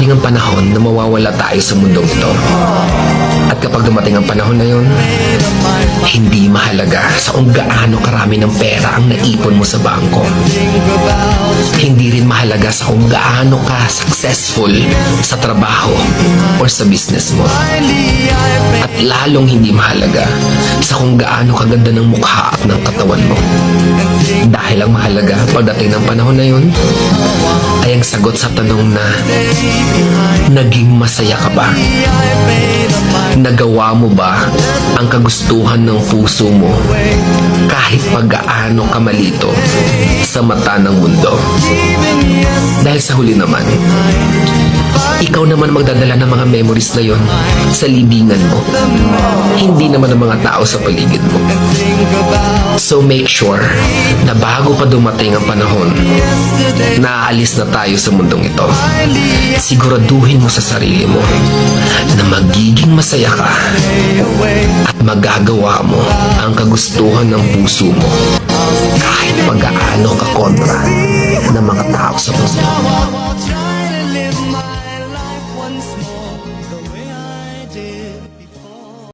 darating ang panahon na mawawala tayo sa mundong ito. At kapag dumating ang panahon na yun, hindi mahalaga sa kung gaano karami ng pera ang naipon mo sa bangko. Hindi rin mahalaga sa kung gaano ka successful sa trabaho or sa business mo. At lalong hindi mahalaga sa kung gaano kaganda ng mukha at ng katawan mo. Dahil ang mahalaga pagdating ng panahon na yun ay ang sagot sa tanong na naging masaya ka ba? Nagawa mo ba ang kagustuhan ng puso mo kahit pag-gaano ka malito sa mata ng mundo? Dahil sa huli naman, ikaw naman magdadala ng mga memories na yon sa libingan mo. Hindi naman ang mga tao sa paligid mo. So make sure na bago pa dumating ang panahon na aalis na tayo sa mundong ito, siguraduhin mo sa sarili mo na magiging masaya ka at magagawa mo ang kagustuhan ng puso mo kahit pag-aano ka kontra ng mga tao sa mundo.